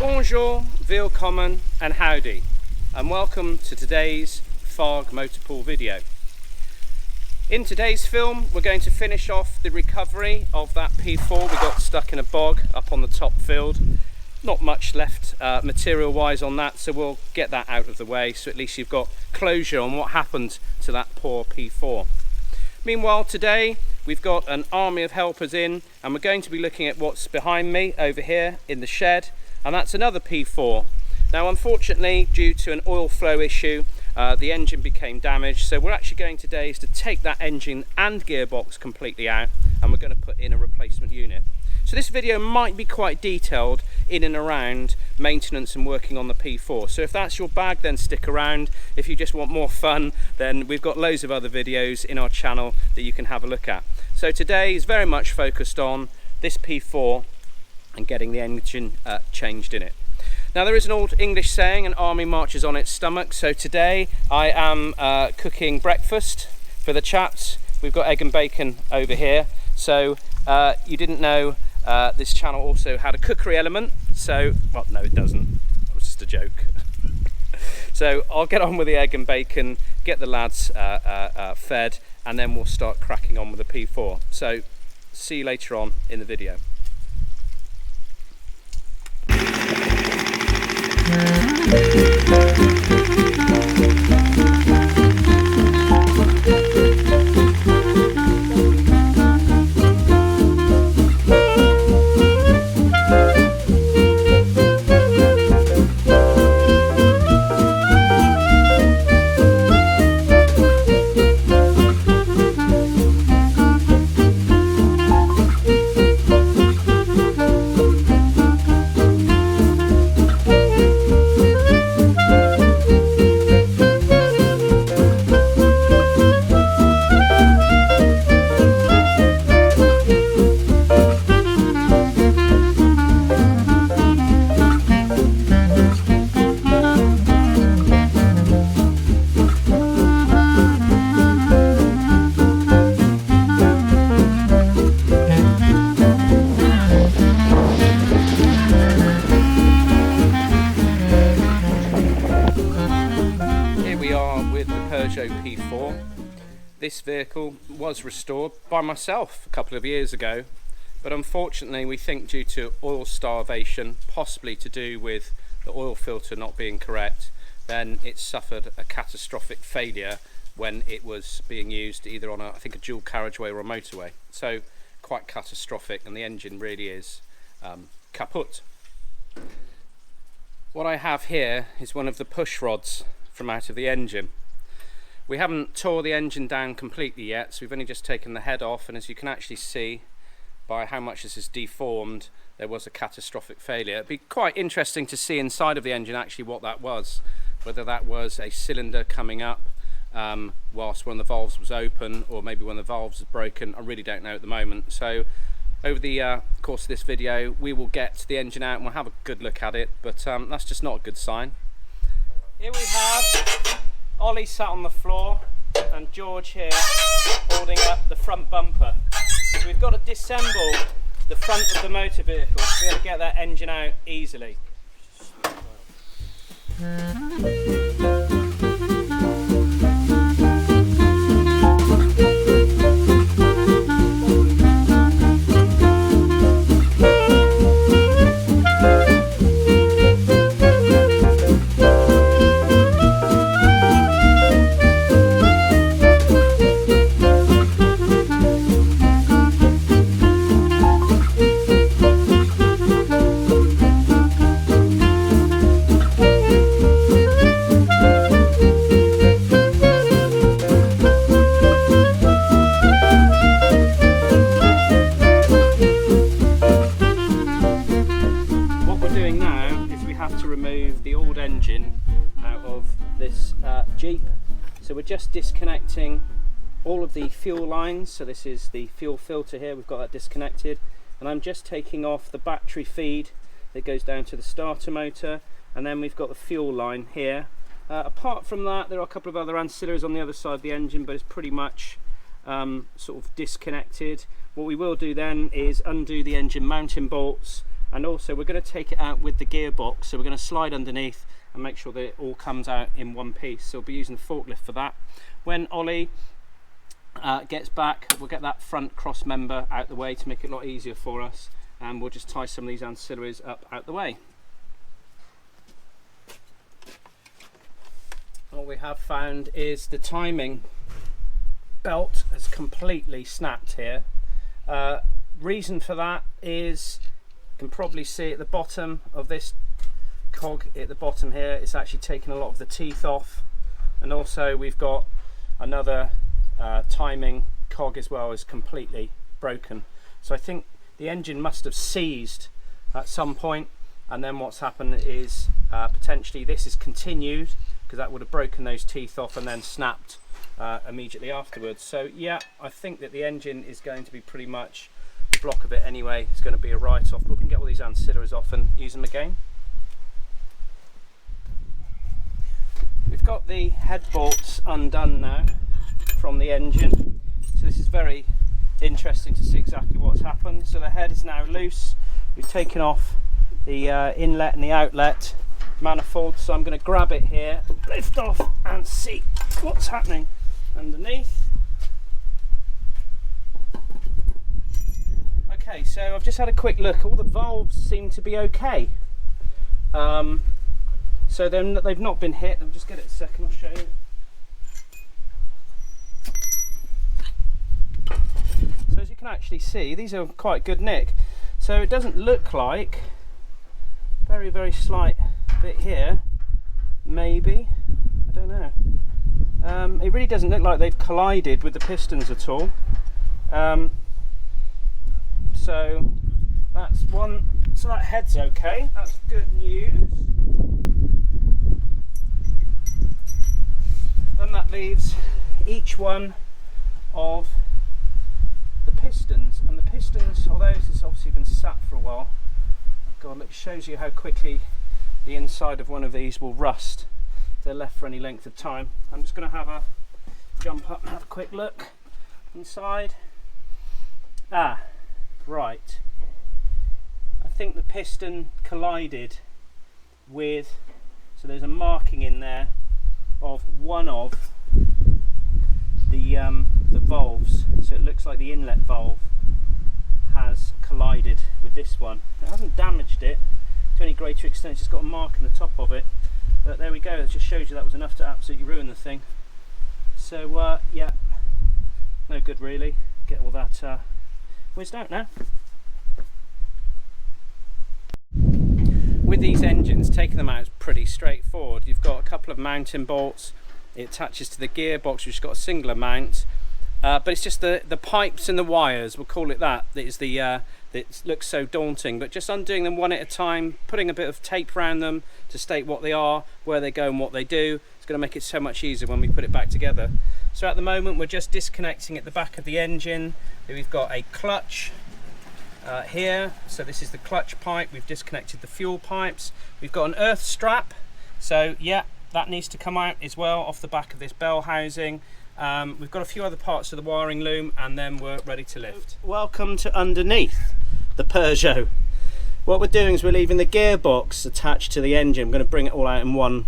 Bonjour, willkommen and howdy, and welcome to today's FARG Motorpool video. In today's film we're going to finish off the recovery of that P4. We got stuck in a bog up on the top field. Not much left material wise on that, so we'll get that out of the way so at least you've got closure on what happened to that poor P4. Meanwhile, today we've got an army of helpers in and we're going to be looking at what's behind me over here in the shed, and that's another P4. Now unfortunately, due to an oil flow issue, the engine became damaged, so we're actually going today is to take that engine and gearbox completely out and we're going to put in a replacement unit. So this video might be quite detailed in and around maintenance and working on the P4. So if that's your bag, then stick around. If you just want more fun, then we've got loads of other videos in our channel that you can have a look at. So today is very much focused on this P4 and getting the engine changed in it. Now there is an old English saying, an army marches on its stomach. So today I am cooking breakfast for the chaps. We've got egg and bacon over here. So you didn't know this channel also had a cookery element, so, well, no it doesn't, that was just a joke. So I'll get on with the egg and bacon, get the lads fed, and then we'll start cracking on with the P4. So see you later on in the video. Peugeot P4. This vehicle was restored by myself a couple of years ago, but unfortunately we think due to oil starvation, possibly to do with the oil filter not being correct, then it suffered a catastrophic failure when it was being used either on I think a dual carriageway or a motorway. So quite catastrophic, and the engine really is kaput. What I have here is one of the push rods from out of the engine. We haven't tore the engine down completely yet, so we've only just taken the head off, and as you can actually see by how much this is deformed, there was a catastrophic failure. It'd be quite interesting to see inside of the engine actually what that was, whether that was a cylinder coming up whilst one of the valves was open, or maybe one of the valves was broken. I really don't know at the moment. So over the course of this video we will get the engine out and we'll have a good look at it, but that's just not a good sign. Here we have Ollie sat on the floor and George here holding up the front bumper. So we've got to disassemble the front of the motor vehicle to be able to get that engine out easily. have to remove the old engine out of this Jeep. So we're just disconnecting all of the fuel lines. So this is the fuel filter here, we've got that disconnected, and I'm just taking off the battery feed that goes down to the starter motor, and then we've got the fuel line here. Apart from that, there are a couple of other ancillaries on the other side of the engine, but it's pretty much sort of disconnected. What we will do then is undo the engine mounting bolts, and also we're going to take it out with the gearbox. So we're going to slide underneath and make sure that it all comes out in one piece. So we'll be using the forklift for that. When Ollie gets back, we'll get that front cross member out the way to make it a lot easier for us, and we'll just tie some of these ancillaries up out the way. What we have found is the timing belt has completely snapped here. Reason for that is, you can probably see at the bottom of this cog at the bottom here, it's actually taken a lot of the teeth off, and also we've got another timing cog as well is completely broken. So I think the engine must have seized at some point, and then what's happened is potentially this is continued, because that would have broken those teeth off and then snapped immediately afterwards. So yeah, I think that the engine is going to be pretty much a block of it anyway. It's going to be a write-off, but we can get all these ancillaries off and use them again. We've got the head bolts undone now from the engine, so this is very interesting to see exactly what's happened. So the head is now loose. We've taken off the inlet and the outlet manifold, so I'm going to grab it here, lift off and see what's happening underneath. Okay, so I've just had a quick look. All the valves seem to be okay. So then they've not been hit. I'll just get it a second, I'll show you. So as you can actually see, these are quite good nick. So it doesn't look like, very, very slight bit here, maybe, I don't know. It really doesn't look like they've collided with the pistons at all. So that's one, so that head's okay, that's good news. Then that leaves each one of the pistons, and the pistons, although this has obviously been sat for a while, God, it shows you how quickly the inside of one of these will rust if they're left for any length of time. I'm just going to have a jump up and have a quick look inside. Ah, right. I think the piston collided with, so there's a marking in there of one of the valves. So it looks like the inlet valve has collided with this one. It hasn't damaged it to any greater extent, it's just got a mark on the top of it. But there we go, it just shows you that was enough to absolutely ruin the thing. So yeah, no good really. Get all that whizzed out now. With these engines, taking them out is pretty straightforward. You've got a couple of mounting bolts, it attaches to the gearbox, which has got a singular mount, but it's just the pipes and the wires, we'll call it that, that is the that looks so daunting. But just undoing them one at a time, putting a bit of tape around them to state what they are, where they go and what they do, it's going to make it so much easier when we put it back together. So at the moment we're just disconnecting at the back of the engine. We've got a clutch here, so this is the clutch pipe. We've disconnected the fuel pipes. We've got an earth strap, so yeah, that needs to come out as well off the back of this bell housing. We've got a few other parts of the wiring loom, and then we're ready to lift. Welcome to underneath the Peugeot. What we're doing is we're leaving the gearbox attached to the engine. I'm going to bring it all out in one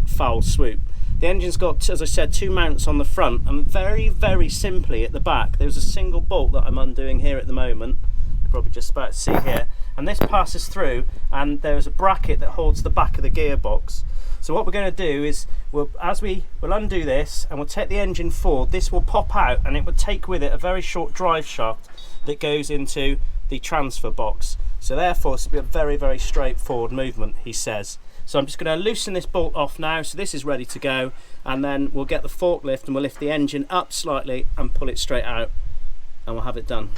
foul swoop. The engine's got, as I said, two mounts on the front, and very, very simply at the back there's a single bolt that I'm undoing here at the moment. You're probably just about to see here, and this passes through, and there's a bracket that holds the back of the gearbox. So what we're going to do is we'll undo this, and we'll take the engine forward. This will pop out, and it will take with it a very short drive shaft that goes into the transfer box. So therefore it's a very, very straightforward movement, he says. So I'm just going to loosen this bolt off now, so this is ready to go, and then we'll get the forklift and we'll lift the engine up slightly and pull it straight out, and we'll have it done.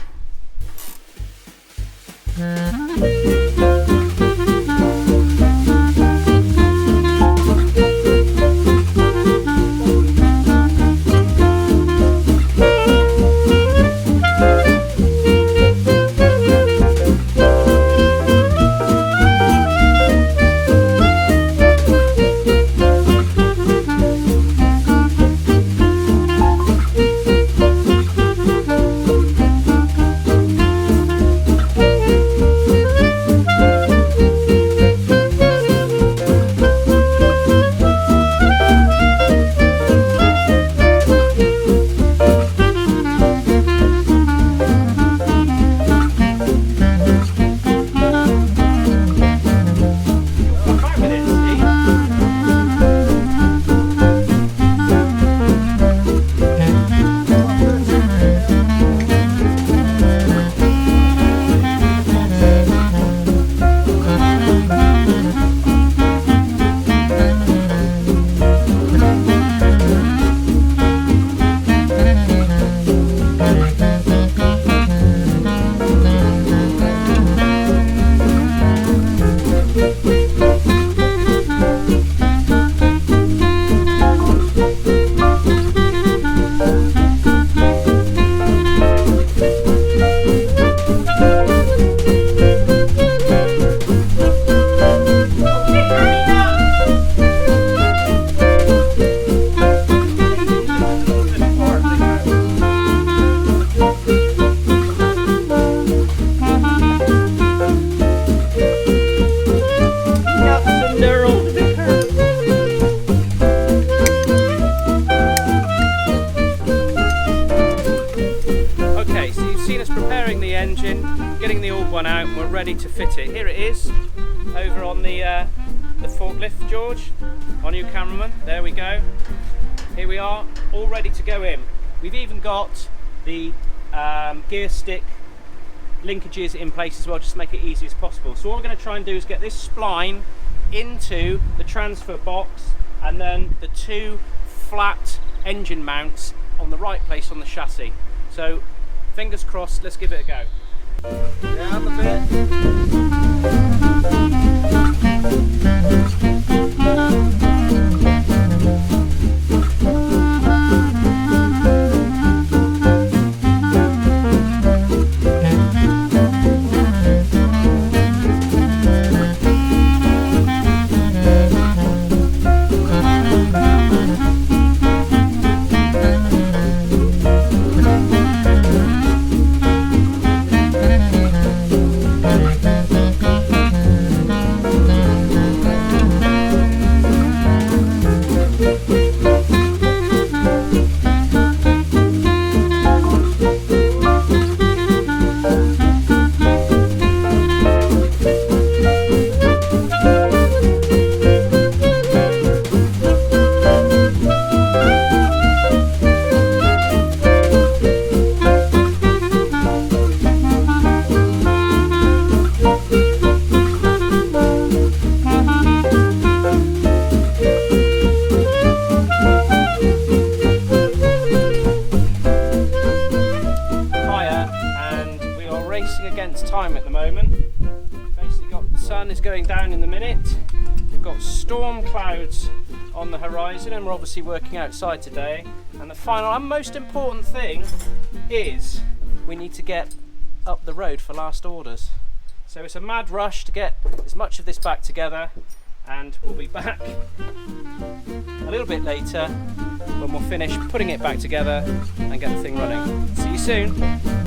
ready to fit it. Here it is, over on the forklift, George, on you cameraman, there we go. Here we are, all ready to go in. We've even got the gear stick linkages in place as well, just to make it easy as possible. So what we're going to try and do is get this spline into the transfer box, and then the two flat engine mounts on the right place on the chassis. So fingers crossed, let's give it a go. Down the against time at the moment. Basically the sun is going down in the minute. We've got storm clouds on the horizon, and we're obviously working outside today. And the final and most important thing is we need to get up the road for last orders. So it's a mad rush to get as much of this back together, and we'll be back a little bit later when we'll finish putting it back together and get the thing running. See you soon.